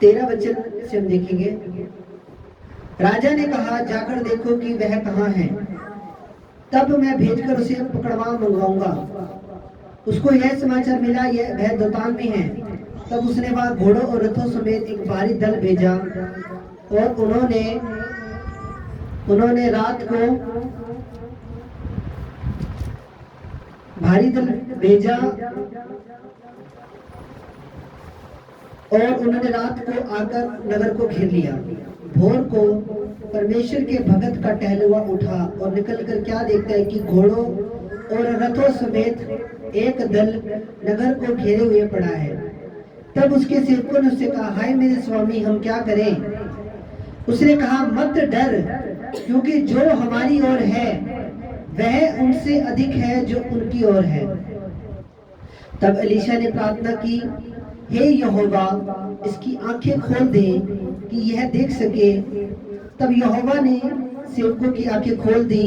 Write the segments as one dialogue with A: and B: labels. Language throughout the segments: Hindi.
A: 13 वचन से हम देखेंगे। राजा ने कहा, जाकर देखो कि वह कहाँ है, तब मैं भेजकर उसे पकड़वा मंगवाऊंगा। उसको यह समाचार मिला, यह वह दोतान में है। तब उसने वहां घोड़ों और रथों समेत एक भारी दल भेजा और उन्होंने रात को भारी दल भेजा और उन्होंने रात को आकर नगर को घेर लिया। भोर को परमेश्वर के भगत का टहलुआ उठा और निकलकर क्या देखता है कि घोड़ों और रथों समेत एक दल नगर को घेरे हुए पड़ा है। तब उसके सेवकों ने उससे कहा, हाय मेरे स्वामी, हम क्या करें? उसने कहा, मत डर, क्योंकि जो हमारी ओर है वह उनसे अधिक है जो उनकी ओर है। तब एलीशा ने प्रार्थना की, हे यहोवा, इसकी आंखें खोल दे कि यह देख सके। तब यहोवा ने सेवकों की आंखें खोल दी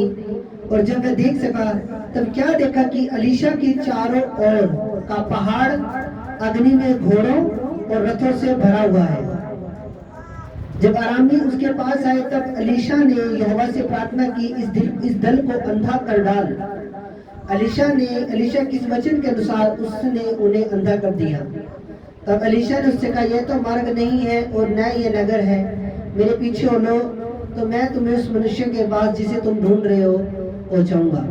A: और जब वह देख सका तब क्या देखा कि एलीशा के चारों ओर का पहाड़ अग्नि में घोड़ों और रथों से भरा हुआ है। जब अरामी उसके पास आए तब एलीशा ने यहोवा से प्रार्थना की, इस दल को अंधा कर डाल। एलीशा किस वचन के अनुसार उसने उन्हें अंधा कर दिया। तब एलीशा ने उससे कहा, यह तो मार्ग नहीं है और न ये नगर है, मेरे पीछे हो लो तो मैं तुम्हें उस मनुष्य के पास जिसे तुम ढूंढ रहे हो पहुंचाऊंगा।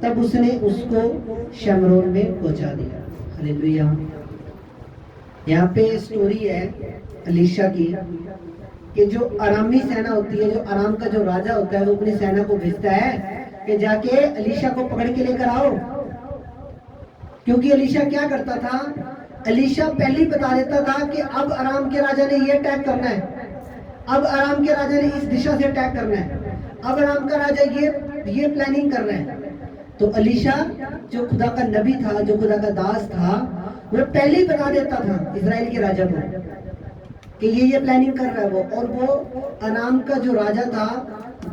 A: तब उसने उसको शमरोन में पहुंचा दिया। हालेलुया। यहाँ पे स्टोरी है एलीशा की कि जो अरामी सेना होती है, जो अराम का जो राजा होता है, वो अपनी सेना को भेजता है कि जाके एलीशा को पकड़ के लेकर आओ। क्योंकि एलीशा क्या करता था, एलीशा पहले ही बता देता था कि अब अराम के राजा ने ये अटैक करना है, अब अराम के राजा ने इस दिशा से अटैक करना है, अब अराम का राजा ये प्लानिंग कर रहा है। तो एलीशा जो खुदा का नबी था, जो खुदा का दास था, वो पहले ही बता देता था इजराइल के राजा को कि ये प्लानिंग कर रहा है वो। और वो अराम का जो राजा था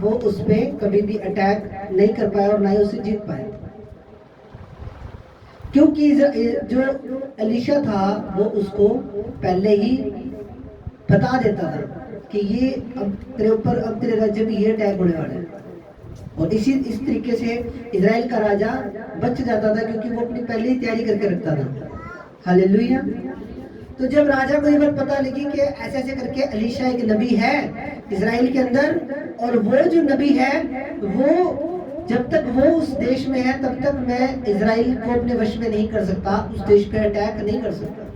A: वो उस पर कभी भी अटैक नहीं कर पाया और ना ही उसे जीत पाया, क्योंकि जो एलीशा था वो उसको पहले ही बता देता था कि ये अब तेरे ऊपर, अब तेरे राज्य में ये अटैक होने वाला है। और इस तरीके से इजराइल का राजा बच जाता था, क्योंकि वो अपनी पहले ही तैयारी करके रखता था। हालेलुया। तो जब राजा को ये बात पता लगी कि ऐसे ऐसे करके एलीशा एक नबी है इजराइल के अंदर, और वो जो नबी है वो जब तक वो उस देश में है तब तक मैं इजराइल को अपने वश में नहीं कर सकता, उस देश पे अटैक नहीं कर सकता।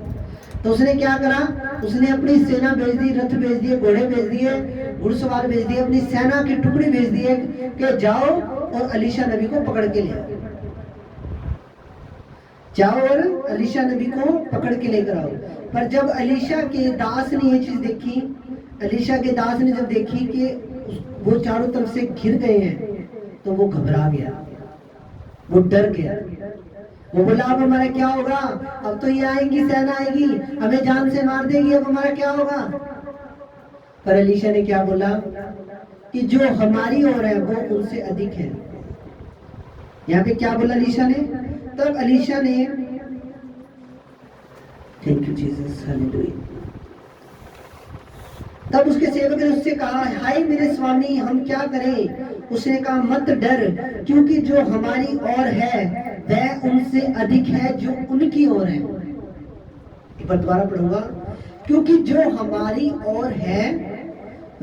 A: तो उसने क्या करा, उसने अपनी सेना भेज दी, रथ भेज दिए, घोड़े भेज दिए, घुड़सवार भेज दिए, अपनी सेना की टुकड़ी भेज दिए कि जाओ और एलीशा नबी को पकड़ के ले आओ, जाओ और एलीशा नबी को पकड़ के लेकर आओ। पर जब एलीशा के दास ने ये चीज देखी, एलीशा के दास ने जब देखी कि वो चारों तरफ से घिर गए हैं, तो वो घबरा गया, वो डर गया। वो बोला, अब हमारा क्या होगा? अब तो ये आएंगी, सेना आएगी, हमें जान से मार देगी, अब हमारा क्या होगा? पर एलीशा ने क्या बोला कि जो हमारी ओर है वो उनसे अधिक है। यहाँ पे क्या बोला एलीशा ने? तब एलीशा ने, थैंक यू जीसस, हालेलुया। तब उसके सेवक ने उससे कहा, हाय मेरे स्वामी, हम क्या करें? उसने कहा, मत डर, क्योंकि जो हमारी ओर है वह उनसे अधिक है जो उनकी ओर है। एक बार दोबारा पढ़ूंगा, क्योंकि जो हमारी ओर है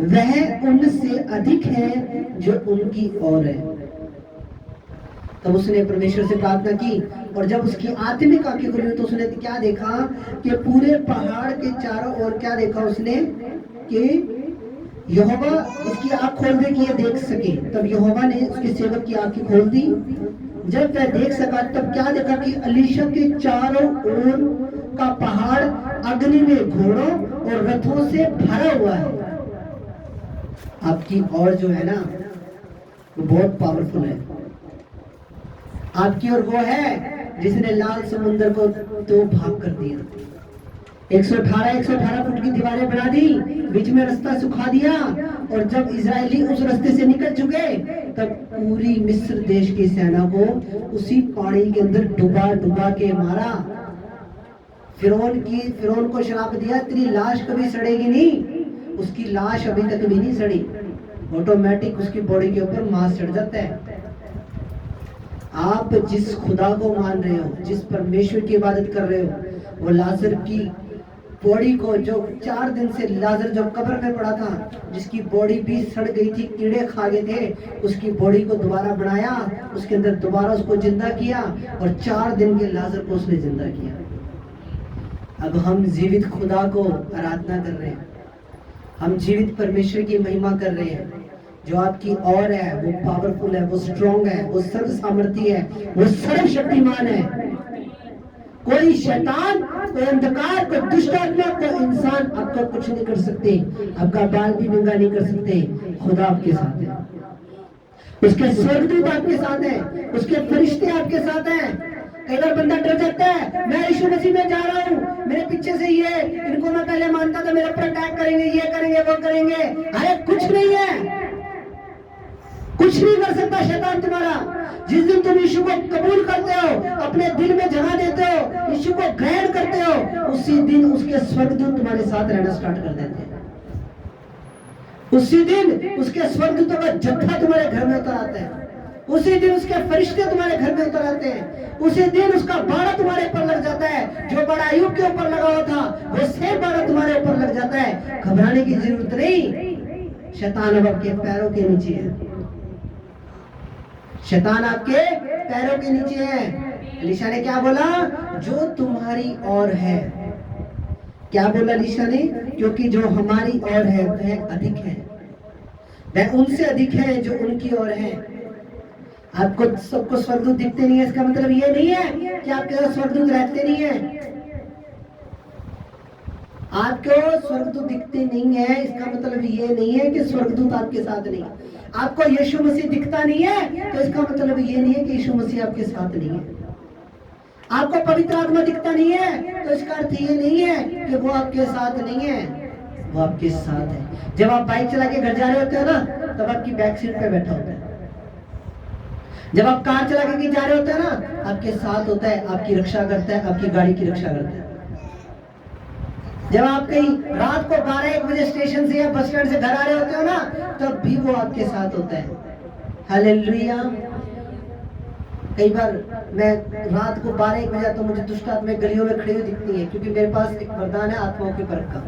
A: वह उनसे अधिक है जो उनकी ओर है। तब उसने परमेश्वर से प्रार्थना की, और जब उसकी आत्मिक आंखें खुली तो उसने क्या देखा कि पूरे पहाड़ के चारों ओर क्या देखा उसने कि यहोवा इसकी आंख खोल दे कि ये देख सके। तब यहोवा ने उसके सेवक की आंखें खोल दी। जब वह देख सका तब क्या देखा कि एलीशा के चारों ओर का पहाड़ अग्नि में घोड़ों और रथों से भरा हुआ है। आपकी ओर जो है ना वो बहुत पावरफुल है। आपकी ओर वो है जिसने लाल समुद्र को दो भाग कर दिया, 118 फुट की दीवारें बना दी, बीच में रास्ता सुखा दिया, और जब इजरायली उस रास्ते से निकल चुके तब पूरी मिस्र देश की सेना को उसी पानी के अंदर डुबा डुबा के मारा। फिरौन को श्राप दिया, तेरी लाश कभी सड़ेगी नहीं। उसकी लाश अभी तक भी नहीं सड़ी, ऑटोमेटिक उसकी बॉडी के ऊपर मांस चढ़ जाता है। आप जिस खुदा को मान रहे हो, जिस परमेश्वर की इबादत कर रहे हो, वो लाजर की बॉडी को, जो 4 दिन से लाजर जो कब्र में पड़ा था, जिसकी बॉडी भी सड़ गई थी, कीड़े खा गए थे, उसकी बॉडी को दोबारा बनाया, उसके अंदर दोबारा उसको जिंदा किया और 4 दिन के लाजर को उसने जिंदा किया। अब हम जीवित खुदा को आराधना कर रहे हैं, हम जीवित परमेश्वर की महिमा कर रहे हैं। जो आपकी और है वो पावरफुल है, वो स्ट्रॉन्ग है, वो सर्व सामर्थी है, वो सर्वशक्तिमान है। कोई शैतान, कोई अंधकार, कोई दुष्ट आत्मा, कोई इंसान आपका कुछ नहीं कर सकते, आपका बाल भी नंगा नहीं कर सकते। खुदा आपके साथ है, उसके स्वर्गदूत आपके साथ है, उसके फरिश्ते आपके साथ हैं। कई बार बंदा डर जाता है, मैं यीशु मसीह में जा रहा हूँ, मेरे पीछे से ये, इनको मैं पहले मानता था, मेरे ऊपर अटैक करेंगे, ये करेंगे, वो करेंगे। अरे कुछ नहीं है, कुछ नहीं कर सकता शैतान तुम्हारा। जिस दिन तुम यीशु को कबूल करते हो, अपने दिल में जगह देते हो, यीशु को ग्रहण करते हो, उसी दिन उसके स्वर्गदूत तुम्हारे साथ रहना स्टार्ट कर देते हैं। उसी दिन उसके स्वर्गदूतों का जत्था तुम्हारे घर में उतर आता है, उसी दिन उसके फरिश्ते तुम्हारे घर में उतर आते हैं, उसी दिन उसका बाड़ा तुम्हारे ऊपर लग जाता है। जो बाड़ा अय्यूब के ऊपर लगा हुआ था, वो सेम बाड़ा तुम्हारे ऊपर लग जाता है। घबराने की जरूरत नहीं, शैतान अब आपके पैरों के नीचे है, शैतान आपके पैरों के नीचे है। अलीशा ने क्या बोला? जो तुम्हारी और है। क्या बोला अलीशा ने? क्योंकि जो हमारी और है वह अधिक है, वह उनसे अधिक है जो उनकी और है। आपको सबको स्वर्गदूत दिखते नहीं है, इसका मतलब ये नहीं है कि आपके साथ स्वर्गदूत रहते नहीं है। आपको स्वर्गदूत दिखते नहीं है, इसका मतलब ये नहीं है कि स्वर्गदूत आपके साथ नहीं। आपको यीशु मसीह दिखता नहीं है तो इसका मतलब ये नहीं है कि यीशु मसीह आपके साथ नहीं है। आपको पवित्र आत्मा दिखता नहीं है तो इसका अर्थ ये नहीं है कि वो आपके साथ नहीं है, वो आपके साथ है। जब आप बाइक चला के घर जा रहे होते हो ना, तब आपकी बैक सीट पे बैठा होता है। जब आप कार चला के जा रहे होते हैं ना, आपके साथ होता है, आपकी रक्षा करता है, आपकी गाड़ी की रक्षा करता है। जब आप कहीं रात को 12-1 बजे स्टेशन से या बस स्टैंड से घर आ रहे होते हो ना, तब भी वो आपके साथ होता है। हालेलुया। कई बार मैं रात को 12-1 बजे तो मुझे दुष्ट आत्माएं गलियों में खड़ी हुई दिखती है, क्योंकि मेरे पास एक वरदान है आत्माओं की परख का।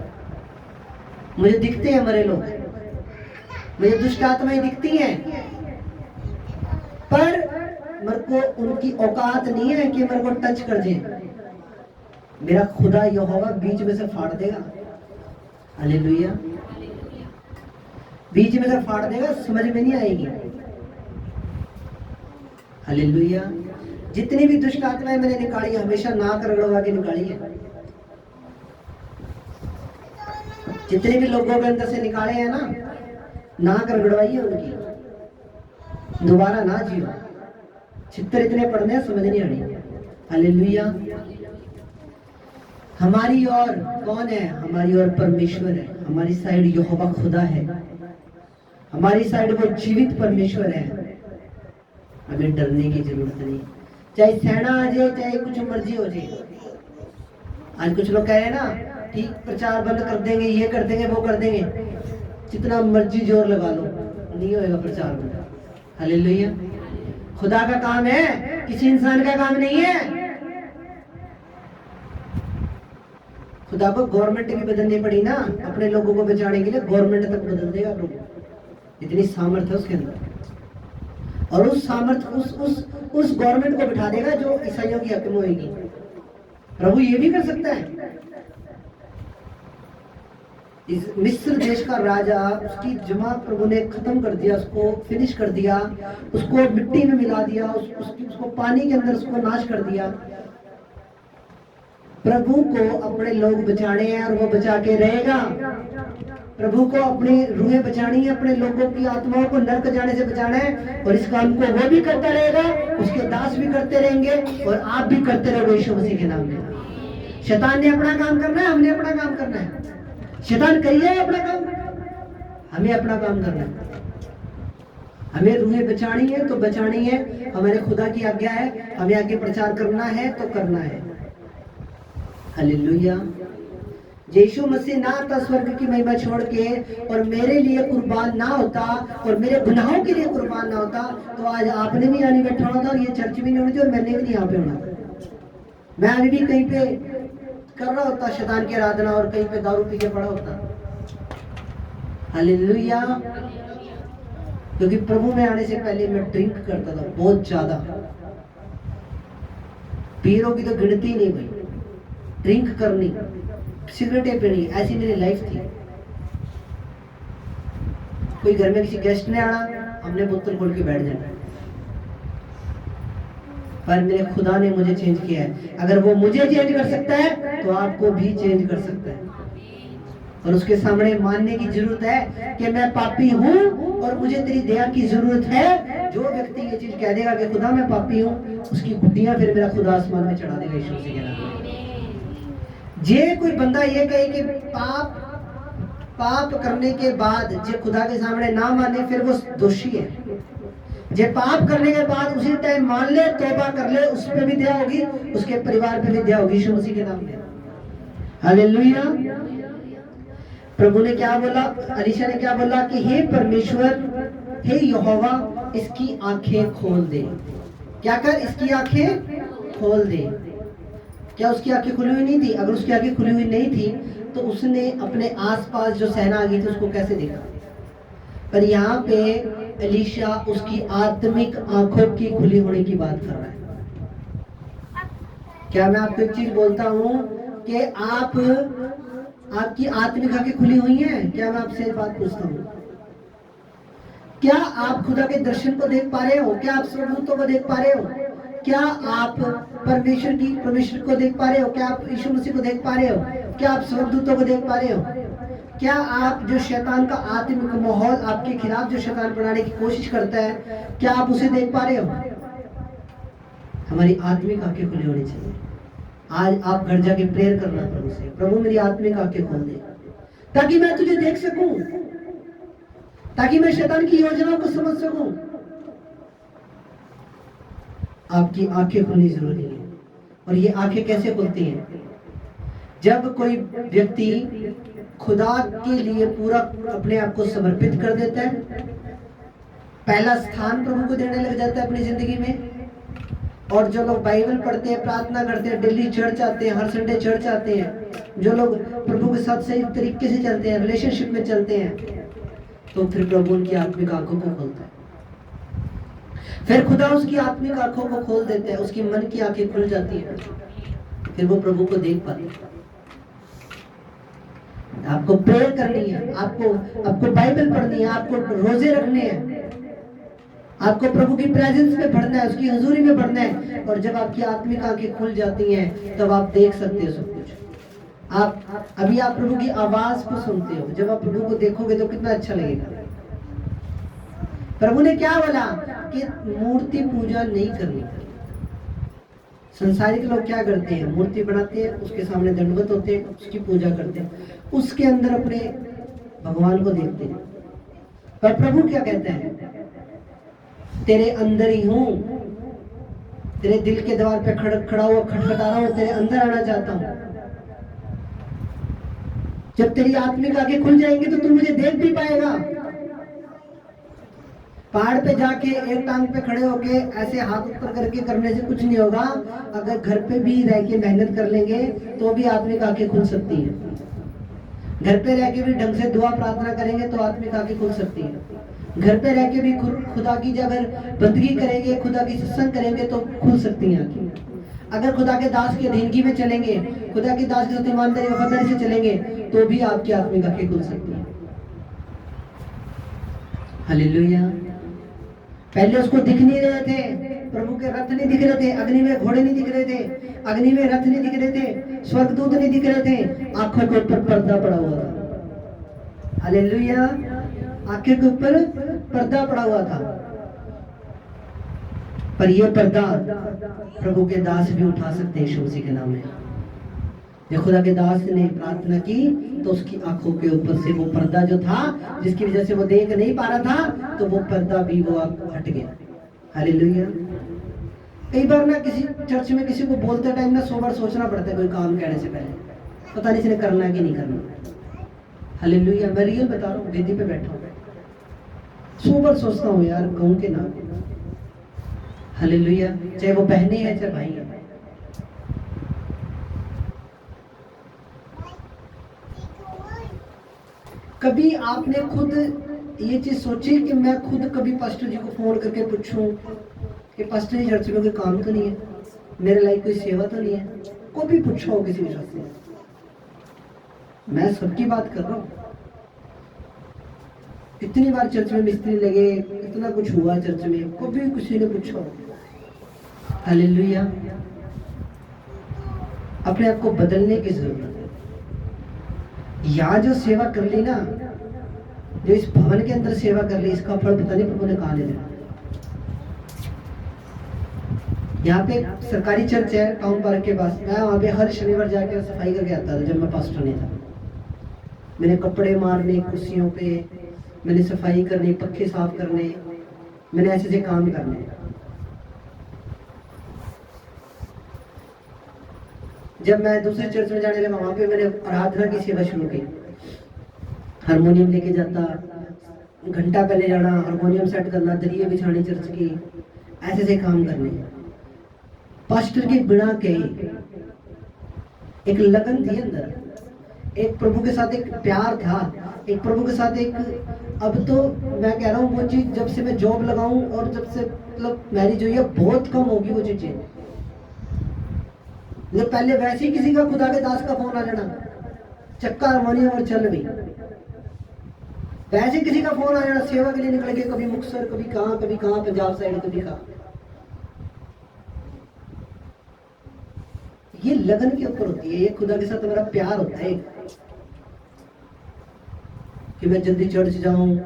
A: मुझे दिखते हैं मरे लोग, मुझे दुष्ट आत्माएं दिखती हैं, पर मेरे को उनकी औकात नहीं है कि मेरे को टच कर जाए। मेरा खुदा यहोवा बीच में से फाड़ देगा। हालेलुया। बीच में से फाड़ देगा, समझ में नहीं आएगी। हालेलुया। जितनी भी दुष्ट आत्माएं मैंने निकाली, हमेशा नाक रगड़वा के निकाली है। जितने भी लोगों के अंदर से निकाले हैं ना, नाक रगड़वाइए उनकी, दोबारा ना जियो। चित्तर इतने पढ़ने समझ नहीं आनी। हालेलुया। हमारी और कौन है? हमारी और परमेश्वर है। हमारी साइड यहोवा खुदा है, हमारी साइड वो जीवित परमेश्वर है। हमें डरने की जरूरत नहीं, चाहे सेना आ जाए, चाहे कुछ मर्जी हो जाए। आज कुछ लोग कह रहे हैं ना, ठीक प्रचार बंद कर देंगे, ये कर देंगे, वो कर देंगे। जितना मर्जी जोर लगा लो, नहीं होएगा प्रचार बंद। हालेलुया। खुदा का काम है, किसी इंसान का काम नहीं है। खुदा को गवर्नमेंट भी बदलनी पड़ी ना, अपने लोगों को बचाने के लिए गवर्नमेंट तक बदल देगा प्रभु। इतनी सामर्थ है उसके अंदर, और उस सामर्थ उस गवर्नमेंट को बिठा देगा जो ईसाइयों की हक में होगी। प्रभु ये भी कर सकता है। इस मिस्र देश का राजा, उसकी जमात प्रभु ने खत्म कर दिया, उसको फिनिश कर दिया, उसको मिट्टी में मिला दिया, उसको पानी के अंदर उसको नाश कर दिया। प्रभु को अपने लोग बचाने हैं और वो बचा के रहेगा। प्रभु को अपनी रूहें बचानी है, अपने लोगों की आत्माओं को नरक जाने से बचाना है, और इस काम को वो भी करता रहेगा, उसके दास भी करते रहेंगे, और आप भी करते रहोगे यीशु मसीह के नाम में। शैतान ने अपना काम करना है, हमने अपना काम करना है। शैतान करिए अपना काम, हमें अपना काम करना है। हमें रूहें बचानी है तो बचानी है, हमारे खुदा की आज्ञा है। हमें आगे प्रचार करना है तो करना है। हालेलुया। यीशु मसीह ना आता स्वर्ग की महिमा छोड़ के और मेरे लिए कुर्बान ना होता और मेरे गुनाहों के लिए कुर्बान ना होता, तो आज आपने भी आने बैठा होना था और ये चर्च भी नहीं होनी थी और मैंने भी नहीं यहाँ पे होना था। मैं अभी भी कहीं पे कर रहा होता शैतान की आराधना और कहीं पे दारू पी के पड़ा होता। हालेलुया। क्योंकि प्रभु में आने से पहले मैं ड्रिंक करता था बहुत ज्यादा, पीरों की तो गिनती नहीं भाई, ड्रिंक करनी, सिगरेटें पीनी, ऐसी मेरी लाइफ थी। कोई घर में किसी गेस्ट ने आना, हमने बोतल खोल के बैठ जाना। पर मेरे खुदा ने मुझे चेंज किया है। अगर वो मुझे चेंज कर सकता है तो आपको भी चेंज कर सकता है। और उसके सामने मानने की जरूरत है कि मैं पापी हूँ और मुझे तेरी दया की जरूरत है। जो व्यक्ति ये चीज कह देगा कि खुदा मैं पापी हूँ, उसकी गुड्डियां फिर मेरा खुदा आसमान में चढ़ा देगा यीशु मसीह के नाम में। जे कोई बंदा ये कहे कि पाप करने के बाद जे खुदा के सामने ना माने, फिर वो दोषी है। जे पाप करने के बाद उसी टाइम मान ले, तौबा कर ले, उस पे भी दया होगी, उसके परिवार पे भी दया होगी यीशु मसीह के नाम में। हालेलुया। प्रभु ने क्या बोला, अलीशा ने क्या बोला कि हे परमेश्वर, हे यहोवा, इसकी आंखें खोल दे। क्या कर? इसकी आंखें खोल दे। क्या उसकी आंखें खुली हुई नहीं थी? अगर उसकी आंखें खुली हुई नहीं थी तो उसने अपने आसपास जो सेना आ गई थी उसको कैसे देखा? पर यहाँ पे एलीशा उसकी आत्मिक आंखों की खुली होने की बात कर रहा है। क्या मैं आपको एक चीज बोलता हूँ कि आपकी आत्मिक आंखें खुली हुई हैं? क्या मैं आपसे एक बात पूछता हूँ, क्या आप खुदा के दर्शन को देख पा रहे हो? क्या आप स्वर्गदूतों को देख पा रहे हो? क्या आप परमेश्वर को देख पा रहे हो? क्या आप यीशु मसीह को देख पा रहे हो? क्या आप स्वर्गदूतों को देख पा रहे हो? क्या आप जो शैतान का आत्मिक माहौल आपके खिलाफ जो शैतान बनाने की कोशिश करता है, क्या आप उसे देख पा रहे हो? हमारी आत्मिक आंखें खुली होनी चाहिए। आज आप घर जाके प्रेयर करना प्रभु से, प्रभु मेरी आत्मिक आंखें खोल दे ताकि मैं तुझे देख सकूं, ताकि मैं शैतान की योजनाओं को समझ सकूं। आपकी आंखें खुलनी जरूरी है। और ये आंखें कैसे खुलती हैं? जब कोई व्यक्ति खुदा के लिए पूरा अपने आप को समर्पित कर देता है, पहला स्थान प्रभु को देने लग जाता है अपनी जिंदगी में। और जो लोग बाइबल पढ़ते हैं, प्रार्थना करते हैं, डेली चर्च आते हैं, हर संडे चर्च आते हैं, जो लोग प्रभु के साथ सही तरीके से चलते हैं, रिलेशनशिप में चलते हैं, तो फिर प्रभु उनकी आत्मिक आंखों को खोलता है। फिर खुदा उसकी आत्मिक आंखों को खोल देते हैं, उसकी मन की आंखें खुल जाती हैं, फिर वो प्रभु को देख पाते हैं। आपको प्रेयर करनी है, आपको बाइबल पढ़नी है, आपको रोजे रखने हैं, आपको प्रभु की प्रेजेंस में बढ़ना है, उसकी हुजूरी में बढ़ना है। और जब आपकी आत्मिक आंखें खुल जाती हैं तब आप देख सकते हो सब कुछ। अभी आप प्रभु की आवाज को सुनते हो, जब आप प्रभु को देखोगे तो कितना अच्छा लगेगा। प्रभु ने क्या बोला कि मूर्ति पूजा नहीं करनी। संसारिक लोग क्या करते हैं? मूर्ति बनाते हैं, उसके सामने दंडवत होते हैं, उसकी पूजा करते हैं, उसके अंदर अपने भगवान को देखते हैं। पर प्रभु क्या कहते हैं? तेरे अंदर ही हूं, तेरे दिल के द्वार पे खड़ा हुआ खटखटा रहा हूं, तेरे अंदर आना चाहता हूं। जब तेरी आत्मिक आंखें खुल जाएंगी तो तू मुझे देख भी पाएगा। पहाड़ पे जाके एक टांग पे खड़े होके ऐसे हाथ ऊपर करके करने से कुछ नहीं होगा। अगर घर पे भी रह के मेहनत कर लेंगे तो भी आत्मिक आंखें खुल सकती हैं। घर पे रह के भी ढंग से दुआ प्रार्थना करेंगे तो आत्मिक आंखें खुल सकती है। घर पे रह के भी खुदा की अगर बंदगी करेंगे, खुदा की सत्संग करेंगे तो खुल सकती हैं आंखें। अगर खुदा के दास की अधीनगी में चलेंगे, खुदा के दास की ईमानदारी वफादारी से चलेंगे तो भी आपकी आत्मिक आंखें खुल सकती हैं। हालेलुया। पहले उसको दिख नहीं रहे थे, प्रभु के रथ नहीं दिख रहे थे, अग्नि में घोड़े नहीं दिख रहे थे, अग्नि में रथ नहीं दिख रहे थे, स्वर्गदूत नहीं दिख रहे थे, आंखों के ऊपर पर्दा पड़ा हुआ था। हालेलुया। आंखें के ऊपर पर्दा पड़ा हुआ था। पर यह पर्दा प्रभु के दास भी उठा सकते हैं यीशु मसीह के नाम में। जब खुदा के दास ने प्रार्थना की तो उसकी आंखों के ऊपर से वो पर्दा जो था, जिसकी वजह से वो देख नहीं पा रहा था, तो वो पर्दा भी वो हट गया। हालेलुया। कई बार ना किसी चर्च में किसी को बोलते टाइम ना 100 बार सोचना पड़ता है कोई काम कहने से पहले, पता नहीं इसने करना है कि नहीं करना। हालेलुया, मैं रियल बता रहा हूँ, वेदी पे बैठा हूँ, 100 बार सोचता हूँ यार कहूँ के ना। हालेलुया, चाहे वो बहनें हैं चाहे भाई हैं। कभी आपने खुद ये चीज सोची कि मैं खुद कभी पास्टर जी को फोन करके पूछूं कि पास्टर जी चर्च में कोई काम तो नहीं है, मेरे लायक कोई सेवा तो नहीं है? कभी पूछा हो किसी विश्वास से? मैं सबकी बात कर रहा हूँ। इतनी बार चर्च में मिस्त्री लगे, इतना कुछ हुआ चर्च में, कभी किसी ने पूछा हो? हालेलुया, अपने आप को बदलने की जरूरत है। यहाँ जो सेवा कर ली ना, जो इस भवन के अंदर सेवा कर ली, इसका फल पता नहीं प्रभु ने कहाँ ले देना। यहाँ पे सरकारी चर्च है टाउन पार्क के पास, मैं वहाँ पे हर शनिवार जाके सफाई करके आता था जब मैं पास्टर नहीं था। मैंने कपड़े मारने कुर्सियों पे, मैंने सफाई करनी, पक्के साफ करने, मैंने ऐसे ऐसे काम करने। जब मैं दूसरे चर्च में जाने लगा, वहां पे मैंने आराधना की सेवा शुरू की। हारमोनियम लेके जाता, घंटा पहले जाना, हारमोनियम सेट करना, दरिये बिछाने चर्च की, ऐसे ऐसे काम करने। पास्टर के बिना के एक लगन थी अंदर, एक प्रभु के साथ एक प्यार था, एक प्रभु के साथ एक, अब तो मैं कह रहा हूँ वो चीज जब से मैं जॉब लगाऊं और जब से मतलब मैरिज हुई है, बहुत कम होगी वो चीजें। जब पहले वैसे ही किसी का खुदा के दास का फोन आ जाना, चक्का हारमोनियम और चल भी, वैसे किसी का फोन आ जाना, सेवा के लिए निकल गए, कभी मुक्तसर, कभी कहाँ पंजाब साइड, कभी कहाँ। ये लगन के ऊपर होती है, ये खुदा के साथ मेरा प्यार होता है कि मैं जल्दी चर्च जाऊं,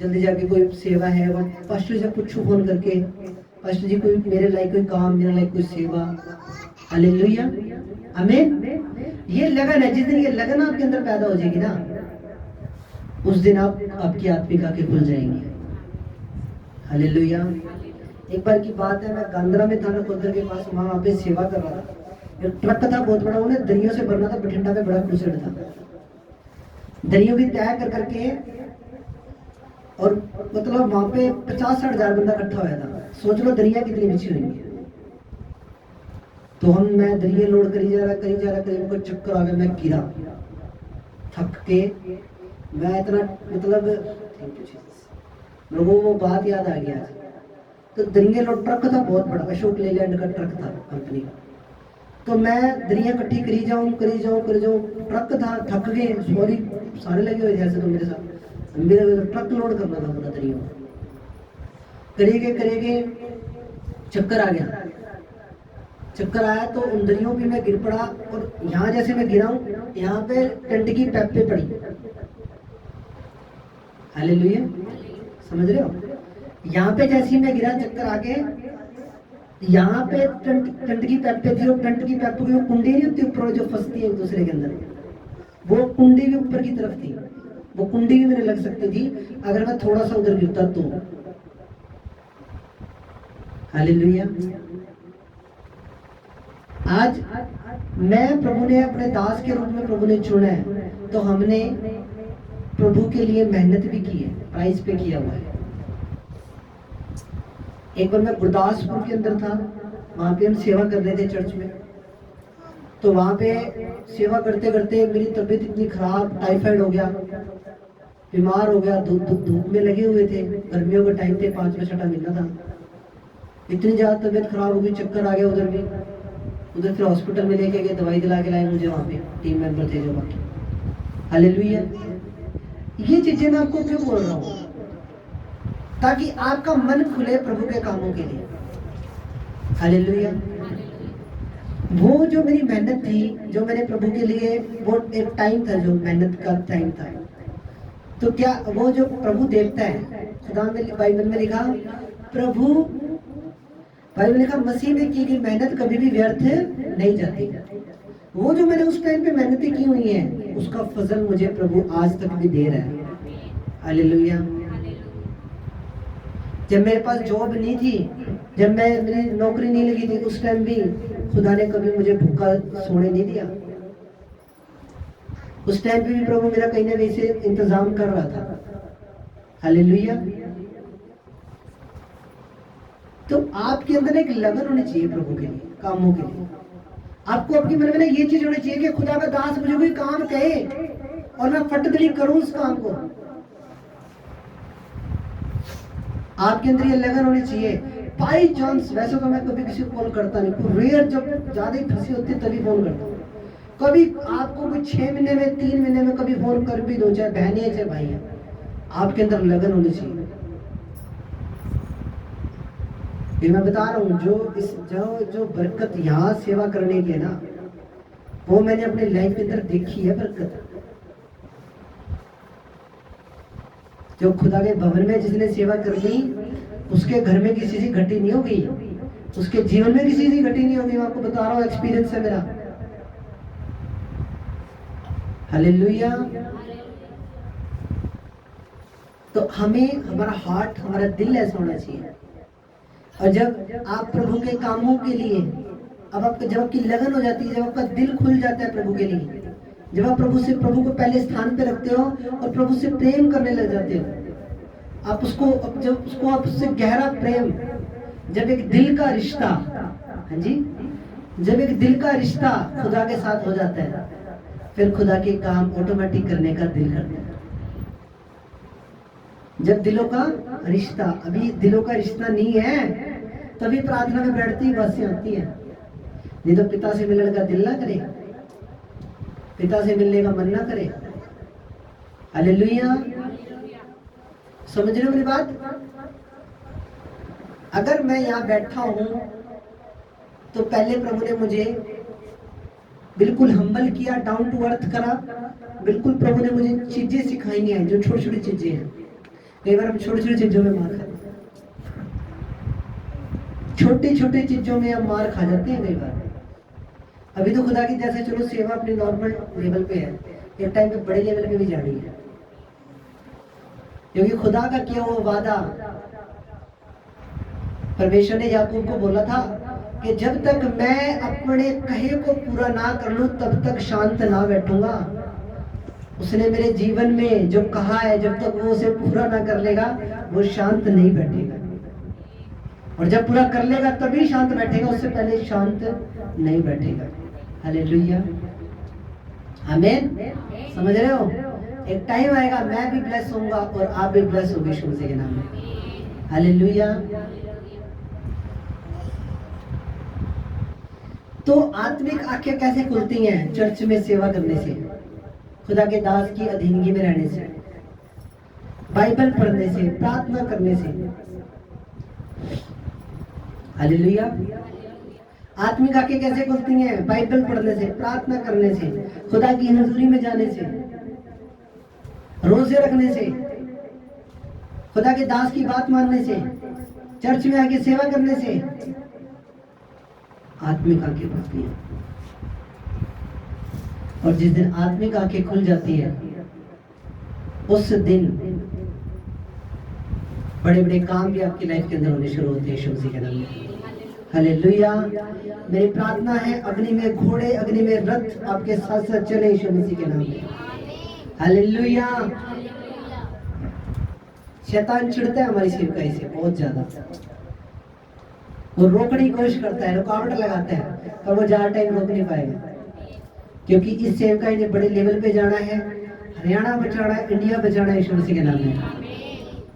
A: जल्दी जाके कोई सेवा है वो पास्टर से पूछूं फोन करके, पास्टर जी कोई मेरे लायक कोई काम, मेरे लायक कोई सेवा। हालेलुया, आमीन। ये लगन है, जिस दिन ये लगन आपके अंदर पैदा हो जाएगी ना, उस दिन आपकी आत्मिक आंखें खुल जाएंगी। हालेलुया। एक बार की बात है, मैं गांधरा में था ना, खुदर के पास, वहां पे सेवा कर रहा था। एक ट्रक था बहुत बड़ा, उन्हें दरियों से भरना था, बठिंडा में बड़ा क्रूसेड था, दरियों की तय कर करके, और मतलब वहां पे 50-60 हजार बंदा इकट्ठा हुआ था। सोच लो दरिया कितनी बिछी हुई है। तो मैं दरिया लोड करी जा रहा, मुझको चक्कर आ गया, मैं गिरा, थक के, मैं इतना मतलब लोगों को वो बात याद आ गया। तो दरिया लोड ट्रक था बहुत बड़ा, अशोक लेलैंड का ट्रक था कंपनी का। तो मैं दरिया इकट्ठी करी जाऊं, ट्रक था, थक गए, सॉरी सारे लगे हुए थे ऐसे, तो मेरे साथ मेरे ट्रक लोड करना था पूरा दरिया, करेगे चक्कर आ गया। चक्कर आया तो उन दरियों पे मैं गिर पड़ा, और यहाँ जैसे मैं गिरा हूँ, यहाँ पे टेंट की पैप पे पड़ी। हालेलुया, समझ रहे हो? यहाँ पे जैसे ही मैं गिरा, चक्कर आके यहाँ पे टेंट की पैप पे थी, और टेंट की पैप की वो कुंडी नहीं होती ऊपर जो फंसती है एक दूसरे के अंदर, वो कुंडी भी ऊपर की तरफ थी, वो कुंडी भी मेरे लग सकती थी अगर मैं थोड़ा सा उधर गिरता तो। हालेलुया। आज मैं, प्रभु ने अपने दास के रूप में प्रभु ने चुना है, तो हमने प्रभु के लिए मेहनत भी की है, प्राइस पे किया हुआ है। एक बार मैं गुरदासपुर के अंदर था, वहां पे हम सेवा कर रहे थे चर्च में। तो वहां पे सेवा करते करते मेरी तबीयत इतनी खराब, टाइफाइड हो गया, बीमार हो गया, धूप में लगे हुए थे, गर्मियों का टाइम थे, 5 छठा महीना था, इतनी ज्यादा तबीयत खराब हो गई, चक्कर आ गया उधर फिर हॉस्पिटल में लेके गए, दवाई दिला के लाए मुझे, वहाँ पे टीम मेंबर थे जो बाकी। हालेलुया। ये चीजें मैं आपको क्यों बोल रहा हूँ? ताकि आपका मन खुले प्रभु के कामों के लिए। हालेलुया। वो जो मेरी मेहनत थी, जो मैंने प्रभु के लिए, वो एक टाइम था जो मेहनत का टाइम था, तो क्या वो जो प्रभु देखता है, खुदा में बाइबल में लिखा, प्रभु बाइबल में लिखा, मसीह में की गई मेहनत कभी भी व्यर्थ नहीं जाती। वो जो मैंने उस टाइम पे मेहनतें की हुई हैं, उसका फजल मुझे प्रभु आज तक भी दे रहा है। हालेलुया। जब मेरे पास जॉब नहीं थी, जब मेरी नौकरी नहीं लगी थी उस टाइम भी खुदा ने कभी मुझे भूखा सोने नहीं दिया। उस टाइम पे भी प्रभु मेरा कहीं ना कहीं से इंतजाम कर रहा था। हालेलुया। तो आपके अंदर एक लगन होनी चाहिए प्रभु के लिए, कामों के लिए। आपको आपके मन में ना ये चीज होनी चाहिए कि खुदा का दास मुझे कोई काम कहे और मैं फटदड़ी करूं उस काम को। आपके अंदर ये लगन होनी चाहिए। बाई चांस, वैसे तो मैं कभी किसी को कॉल करता नहीं, रेयर जब ज्यादा ही फंसी होती है तभी फोन करता हूँ। कभी आपको कोई 6 महीने में 3 महीने में कभी फोन कर भी दो, चाहे बहन है चाहे भाई है, आपके अंदर लगन होनी चाहिए। ये मैं बता रहा हूँ, जो बरकत यहाँ सेवा करने की है ना, वो मैंने अपनी लाइफ के अंदर देखी है बरकत। जो खुदा के भवन में जिसने सेवा कर ली, उसके घर में किसी से घटी नहीं होगी, उसके जीवन में किसी से घटी नहीं होगी। मैं आपको बता रहा हूँ, एक्सपीरियंस है मेरा। हालेलुया। तो हमें हमारा हार्ट, हमारा दिल ऐसा होना चाहिए। और जब आप प्रभु के कामों के लिए, जब आपकी लगन हो जाती है, जब आपका दिल खुल जाता है प्रभु के लिए, जब आप प्रभु को पहले स्थान पे रखते हो और प्रभु से प्रेम करने लग जाते हो, आप उससे गहरा प्रेम, जब एक दिल का रिश्ता, हाँ जी, जब एक दिल का रिश्ता खुदा के साथ हो जाता है, फिर खुदा के काम ऑटोमेटिक करने का दिल करता है। जब दिलों का रिश्ता, अभी दिलों का रिश्ता नहीं है, तभी प्रार्थना में बैठती बातें आती है। नहीं तो पिता से मिलने का दिल ना करे, पिता से मिलने का मन ना करे। हालेलुया। समझ रहे हो मेरी बात? अगर मैं यहाँ बैठा हूं तो पहले प्रभु ने मुझे बिल्कुल हम्बल किया, डाउन टू अर्थ करा। बिल्कुल प्रभु ने मुझे चीजें सिखाई हैं, जो छोटी छोटी चीजें हैं। कई बार हम छोटी छोटी चीजों में मार खाते हैं, छोटी छोटी चीजों में हम मार खा जाते हैं कई बार। अभी तो खुदा की जैसे चलो सेवा अपनी नॉर्मल लेवल पे है, एक टाइम पे बड़े लेवल पे भी जानी है, क्योंकि खुदा का किया हुआ वादा, परमेश्वर ने याकूब को बोला था कि जब तक मैं अपने कहे को पूरा ना कर लूं तब तक शांत ना बैठूंगा। उसने मेरे जीवन में जो कहा है, जब तक वो उसे पूरा ना कर लेगा वो शांत नहीं बैठेगा, और जब पूरा कर लेगा तभी शांत बैठेगा, उससे पहले शांत नहीं बैठेगा। हालेलुया। आमीन। समझ रहे हो? एक टाइम आएगा मैं भी ब्लेस होऊंगा और आप भी ब्लेस होगे यीशु मसीह के नाम में। हालेलुया। तो आत्मिक आंखें कैसे खुलती हैं? चर्च में सेवा करने से, खुदा के दास की अधीनगी में रहने से, बाइबल पढ़ने से, प्रार्थना करने से। हालेलुया। आत्मिक आंखें कैसे खुलती हैं? बाइबल पढ़ने से, प्रार्थना करने से, खुदा की हजूरी में जाने से, रोजे रखने से, खुदा के दास की बात मानने से, चर्च में आके सेवा करने से आत्मिक आंखें खुलती हैं। और जिस दिन आत्मिक आंखें खुल जाती है, उस दिन बड़े बड़े काम भी आपकी लाइफ के अंदर होने शुरू होते हैं यीशु मसीह के नाम में। हालेलुया। मेरी प्रार्थना है अग्नि में घोड़े, अग्नि में रथ आपके साथ साथ चले यीशु मसीह के नाम में। हालेलुया। शैतान चिढ़ता है हमारी सेवकाई से बहुत ज्यादा, वो रोकने की कोशिश करता है, रुकावट लगाता है, पर वो ज्यादा टाइम रोक नहीं पाएगा, क्योंकि इस सेवकाई ने बड़े लेवल पे जाना है, हरियाणा बचाना है, इंडिया बचाना है यीशु मसीह के नाम में।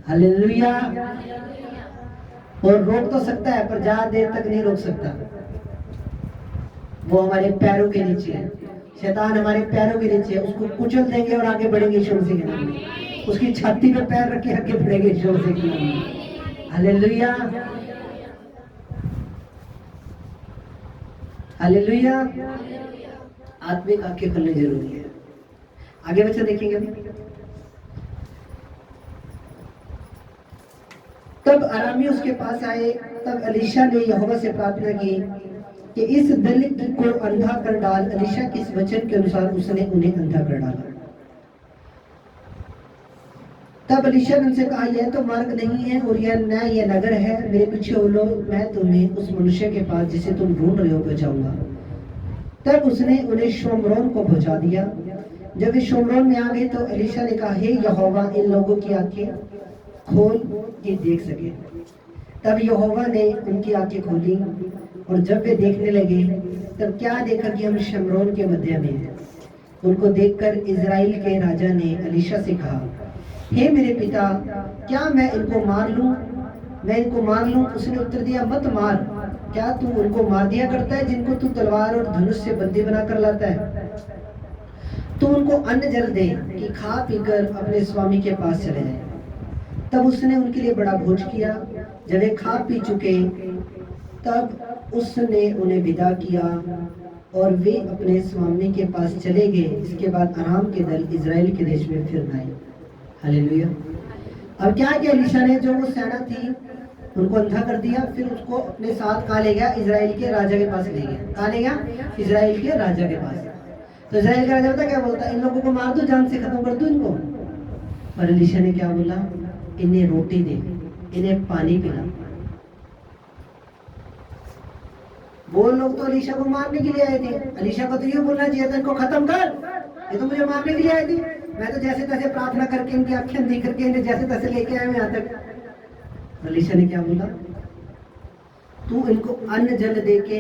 A: हालेलुया। और रोक तो सकता है पर ज्यादा देर तक नहीं रोक सकता, वो हमारे पैरों के नीचे है। शैतान हमारे पैरों के नीचे है, उसको कुचल देंगे और आगे बढ़ेंगे यीशु मसीह के नाम में। उसकी छाती पे पैर रख के आगे बढ़ेंगे यीशु मसीह के नाम में। हालेलुया। हालेलुया। आत्मिक आंखें खुलनी जरूरी है। आगे बच्चे देखेंगे। तब अरामी उसके पास आए। तब एलीशा ने यहोवा से प्रार्थना की कि इस दलित को अंधा कर डाल। एलीशा के इस वचन के अनुसार उसने उन्हें अंधा कर डाला। तब एलीशा ने उनसे कहा, यह तो मार्ग नहीं है और यह न यह नगर है, मेरे पीछे हो लो, मैं तुम्हें उस मनुष्य के पास जिसे तुम ढूंढ रहे हो पहुंचाऊंगा। तब उसने उन्हें शोमरोन को पहुंचा दिया। जब वे शोमरोन में आ गए तो एलीशा ने कहा, हे यहोवा, इन लोगों की आंखें खोल कि देख सके। तब यहोवा ने उनकी आंखें खोली और जब वे देखने लगे तब क्या देखा कि हम शमरोन के मध्य में हैं। उनको देखकर इजराइल के राजा ने एलीशा से कहा, हे मेरे पिता, क्या मैं इनको मार लूं? मैं इनको मार लूं? उसने उत्तर दिया, मत मार। क्या तू उनको मार दिया करता है जिनको तू तलवार और धनुष से बंदी बनाकर लाता है? तू उनको अन्न जल दे कि खा पीकर अपने स्वामी के पास चले जाए। तब उसने उनके लिए बड़ा भोज किया। जब वे खा पी चुके तब उसने उन्हें विदा किया और वे अपने स्वामी के पास चले गए। इसके बाद आराम के दल इजराइल के देश में फिर आए। हालेलुया। अब क्या किया एलीशा ने? जो वो सेना थी उनको अंधा कर दिया, फिर उसको अपने साथ कहाँ ले गया? इजराइल के राजा के पास ले गया। कहाँ ले गया? इजराइल के राजा के पास। तो इजराइल का राजा पता क्या बोलता? इन लोगों को मार दो, जान से खत्म कर दो इनको। पर एलीशा ने क्या बोला? इन्हें रोटी दे, इन्हें पानी पिला। वो लोग तो एलीशा को मारने के लिए आए थे। एलीशा को तो ये बोलना चाहिए था, इनको खत्म कर, ये तो मुझे मारने के लिए आए थे। मैं तो जैसे तैसे प्रार्थना करके इनकी आंखें देख करके इन्हें जैसे तैसे लेके आया मैं यहाँ तक। एलीशा ने क्या बोला? तू इनको अन्न जल दे के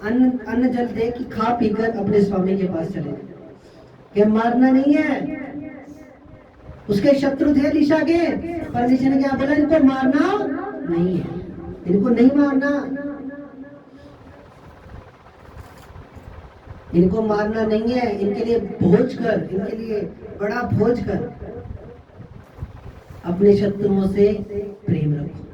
A: अन्न जल दे कि खा पीकर अपने स्वामी के पास चले। क्या मारना नहीं है? उसके शत्रु थे एलीशा के, पर एलीशा ने क्या बोला? इनको मारना नहीं है, इनको नहीं मारना, इनको मारना नहीं है। इनके लिए भोज कर, इनके लिए बड़ा भोज कर, अपने शत्रुओं से प्रेम रखो।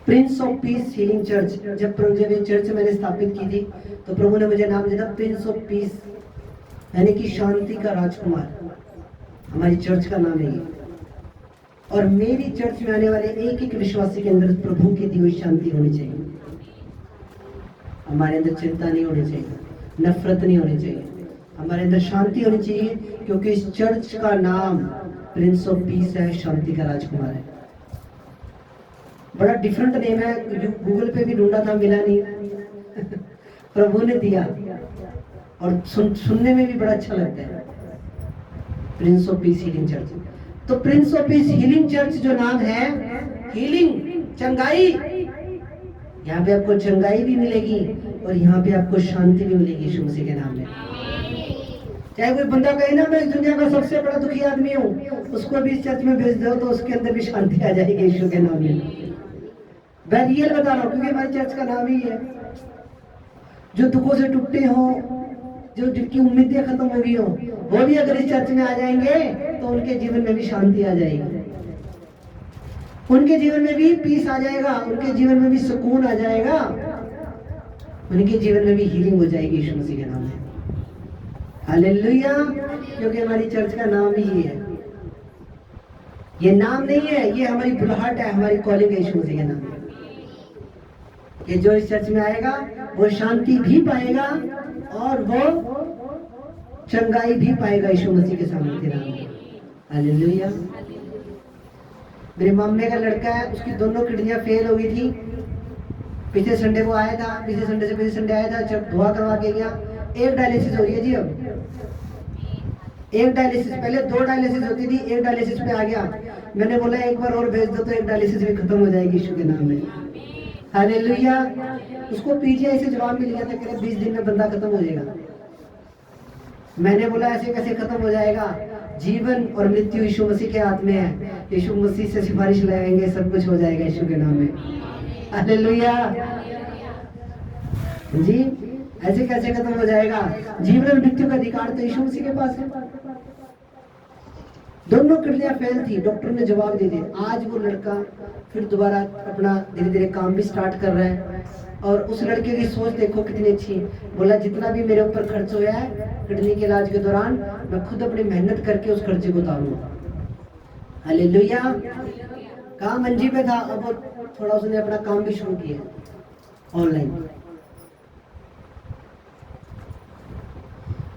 A: Prince of peace healing church, जब ये चर्च मैंने स्थापित की थी तो प्रभु ने मुझे नाम दिया प्रिंस ऑफ पीस, यानी कि शांति का राजकुमार। हमारी चर्च का नाम है ये। और मेरी चर्च में आने वाले एक एक विश्वासी के अंदर प्रभु की दी हुई शांति होनी चाहिए। हमारे अंदर चिंता नहीं होनी चाहिए, नफरत नहीं होनी चाहिए, हमारे अंदर शांति होनी चाहिए, क्योंकि इस चर्च का नाम प्रिंस ऑफ पीस है, शांति का राजकुमार है। बड़ा डिफरेंट नेम है, गूगल पे भी ढूंढा था, मिला नहीं। प्रभु ने दिया और सुनने में भी बड़ा अच्छा लगता है, prince of peace healing church. तो prince of peace healing church जो नाम है, हीलिंग, चंगाई, यहाँ पे आपको चंगाई भी मिलेगी और यहाँ पे आपको शांति भी मिलेगी यीशु मसीह के नाम में। चाहे कोई बंदा कहे ना मैं इस दुनिया का सबसे बड़ा दुखी आदमी हूँ, उसको भी इस चर्च में भेज दो तो उसके अंदर भी शांति आ जाएगी यीशु के नाम में। मैं रियल बता रहा हूँ, क्योंकि हमारी चर्च का नाम ही है। जो दुखों से टूटे हो, जो जिनकी उम्मीदें खत्म हो गई हो, वो भी अगर इस चर्च में आ जाएंगे तो उनके जीवन में भी शांति आ जाएगी, उनके जीवन में भी पीस आ जाएगा, उनके जीवन में भी सुकून आ जाएगा, उनके जीवन में भी हीलिंग हो जाएगी यीशु मसीह के नाम में। हालेलुया। क्योंकि हमारी चर्च का नाम ही ये है। ये नाम नहीं है, ये हमारी बुलाहट है, हमारी कॉलिंग है यीशु मसीह के नाम में। कि जो इस चर्च में आएगा वो शांति भी पाएगा और वो चंगाई भी पाएगा यीशु मसीह के सामने के नाम में। हालेलुया। मेरे मामे का लड़का है, उसकी दोनों किडनियां फेल हो गई थी। पिछले संडे को आया था, पिछले संडे से पिछले संडे आया था, जब दुआ करवा के गया। एक डायलिसिस हो रही है जी। अब एक डायलिसिस, पहले 2 डायलिसिस होती थी, एक डायलिसिस पे आ गया। मैंने बोला एक बार और भेज दो तो एक डायलिसिस भी खत्म हो जाएगी यीशु के नाम में। हालेलुया। उसको पीजीआई से जवाब मिल गया था, कह रहे 20 दिन में बंदा खत्म हो जाएगा। मैंने बोला ऐसे कैसे खत्म हो जाएगा? जीवन और मृत्यु यीशु मसीह के हाथ में है। यीशु मसीह से सिफारिश लगाएंगे, सब कुछ हो जाएगा यीशु के नाम में। हालेलुया जी। ऐसे कैसे खत्म हो जाएगा? जीवन और मृत्यु का अधिकार तो यीशु मसीह के पास है। दोनों किडनियां फेल थी, डॉक्टर ने जवाब दे दिया। आज वो लड़का फिर दोबारा अपना धीरे धीरे काम भी स्टार्ट कर रहा है। और उस लड़के की सोच देखो कितनी अच्छी। बोला जितना भी मेरे ऊपर खर्च हुआ है किडनी के इलाज के दौरान, मैं खुद अपनी मेहनत करके उस खर्चे को उतारूंगा। हालेलुया। काम मंजी पे था, अब थोड़ा उसने अपना काम भी शुरू किया ऑनलाइन।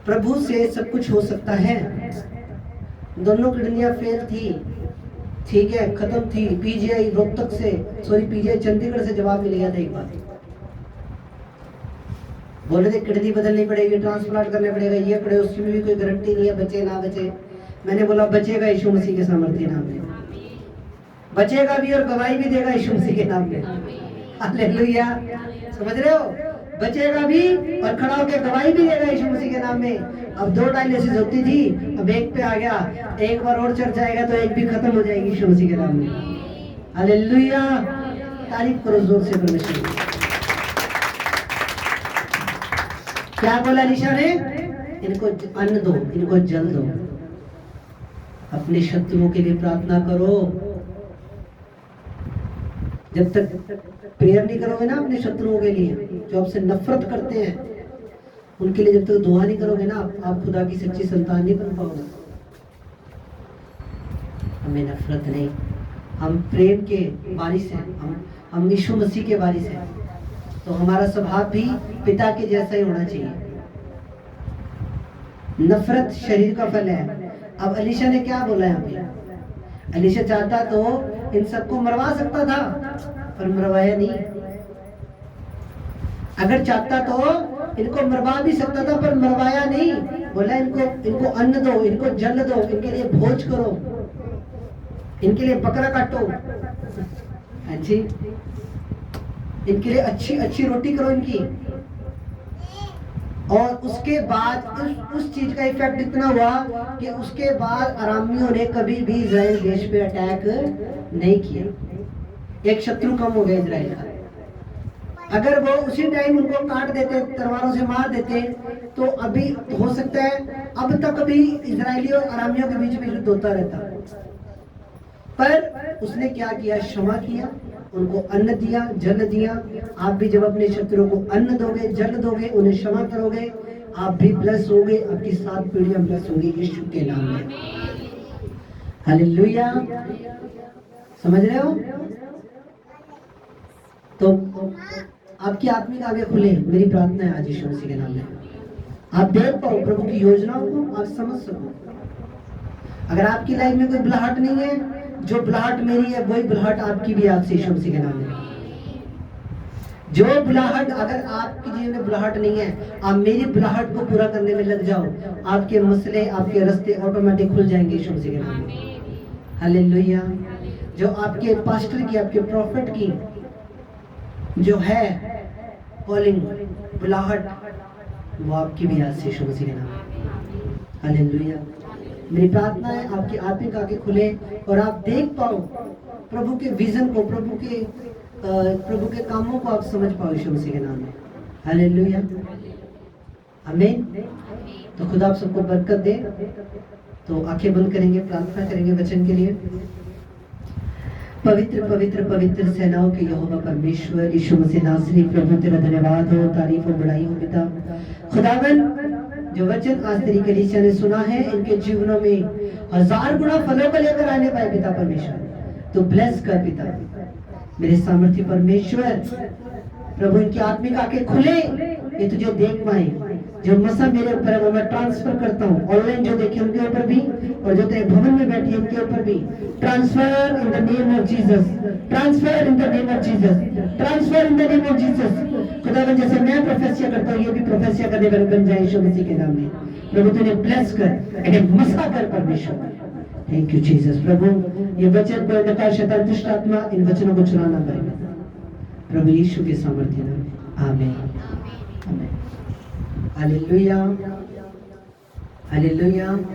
A: प्रभु से सब कुछ हो सकता है। दोनों किडनियां फेल थी, ठीक है, खत्म थी। पीजीआई रोहतक से, सॉरी पीजीआई चंडीगढ़ से जवाब मिल गया था एक बार, बोले थे किडनी बदलनी पड़ेगी, ट्रांसप्लांट करने पड़ेगा, ये पड़े, उसकी भी कोई गारंटी नहीं है बचे ना बचे। मैंने बोला बचेगा यीशु मसीह के सामर्थ्य नाम में, बचेगा भी और गवाही भी देगा यीशु मसीह के नाम में। हालेलुया, समझ रहे हो, बचेगा भी और खड़ा होकर गवाही भी देगा यीशु मसीह के नाम में। अब 2 डायलिसिस होती थी, अब एक पे आ गया, एक बार और चढ़ जाएगा तो एक भी खत्म हो जाएगी यीशु मसीह के नाम में। हालेलुया, तारीफ करो जोर से परमेश्वर की। क्या बोला अलीशा ने, इनको अन्न दो, इनको जल दो, अपने शत्रुओं के लिए प्रार्थना करो। जब तक प्रेयर नहीं करोगे ना अपने शत्रुओं के लिए जो आपसे नफरत करते हैं, उनके लिए जब तक दुआ नहीं करोगे ना, आप खुदा की सच्ची संतान नहीं बन पाओगे। हमें नफरत नहीं, हम प्रेम के वारिस हैं, हम यीशु मसीह के वारिस हैं, तो हमारा स्वभाव भी पिता के जैसा ही होना चाहिए। नफरत शरीर का फल है। अब अलीशा ने क्या बोला यहाँ पे, अलीशा चाहता तो इन सबको मरवा सकता था, पर मरवाया नहीं। अगर चाहता तो इनको मरवा भी सकता था, पर मरवाया नहीं। बोला इनको अन्न दो, इनको जल दो, इनके लिए भोज करो, इनके लिए बकरा काटो, अच्छी इनके लिए अच्छी अच्छी रोटी करो इनकी। और उसके बाद उस चीज का इफेक्ट इतना हुआ कि उसके बाद अरामियों ने कभी भी इजराइल देश पे अटैक नहीं किया। एक शत्रु कम हो गया इजराइल का। अगर वो उसी टाइम उनको काट देते, तलवारों से मार देते, तो अभी हो सकता है अब तक अभी इजरायली और अरामियों के बीच में युद्ध होता रहता। पर उसने क्या किया, क्षमा किया, उनको अन्न दिया, जल दिया। आप भी जब अपने शत्रुओं को अन्न दोगे, जल दोगे, उन्हें क्षमा करोगे, आप भी ब्लेस होगे, आपकी 7 पीढ़ियां ब्लेस होगी यीशु के नाम में। हालेलुया, समझ रहे हो। तो आपकी आत्मिक आगे खुले, मेरी प्रार्थना है आज यीशु मसीह के नाम में आप देख पाओ प्रभु की योजनाओं को, आप समझ सको। अगर आपकी लाइफ में कोई बुलाहट नहीं है, जो बुलाहट मेरी है वही बुलाहट आपकी भी आपसे यीशु मसीह के नाम में। जो बुलाहट, अगर आपकी जीवन में बुलाहट नहीं है, आप मेरी बुलाहट को पूरा करने में लग जाओ, आपके मसले, आपके रास्ते ऑटोमेटिक खुल जाएंगे यीशु मसीह के नाम में। हालेलुया। जो आपके पास्टर की, आपके प्रॉफिट की जो है कॉलिंग, बुलाहट, वो आपकी भी आज से यीशु मसीह के नाम में। हालेलुया। मेरी प्रार्थना है आपकी आत्मिक आंखें खुले और आप देख पाओ प्रभु के विजन को, प्रभु के कामों को आप समझ पाओ यीशु मसीह के नाम में। हालेलुया, आमीन। तो खुदा आप सबको बरकत दे। तो आंखें बंद करेंगे, प्रार्थना करेंगे वचन के लिए। पवित्र पवित्र पवित्र सेनाओं के यहोवा परमेश्वर यीशु मसीह नासरी, प्रभु तेरा धन्यवाद हो, तारीफ हो, बड़ाई हो पिता। खुदावन, जो वचन आज तेरी कलीसिया ने सुना है, इनके जीवनों में 1000 गुना फलों को लेकर आने पाए पिता परमेश्वर। तो ब्लेस कर पिता मेरे सामर्थ्य परमेश्वर। प्रभु इनकी आत्मिक आंखें खुले, ये तुझे देख पाए। जो मसा मेरे ऊपर है वो मैं ट्रांसफर करता हूँ, ऑनलाइन जो देखे उनके ऊपर भी, और जो तेरे भवन में बैठे उनके ऊपर भी। Transfer in the name of Jesus, transfer in the name of Jesus, transfer in the name of Jesus. खुदावन, जैसे मैं प्रोफेसिया करता हूँ, ये भी प्रोफेसिया करने वाले बन जाए यीशु मसीह के नाम में। प्रभु तूने ब्लेस कर, इन्हें मसा कर परमेश्वर। Thank you Jesus. प्रभु ये वचन को अंधकार, शैतान, दुष्ट आत्मा, इन वचनों को चुराना पड़ेगा प्रभु यीशु के सामर्थ्य नाम में। आमीन, आमीन। Hallelujah, hallelujah.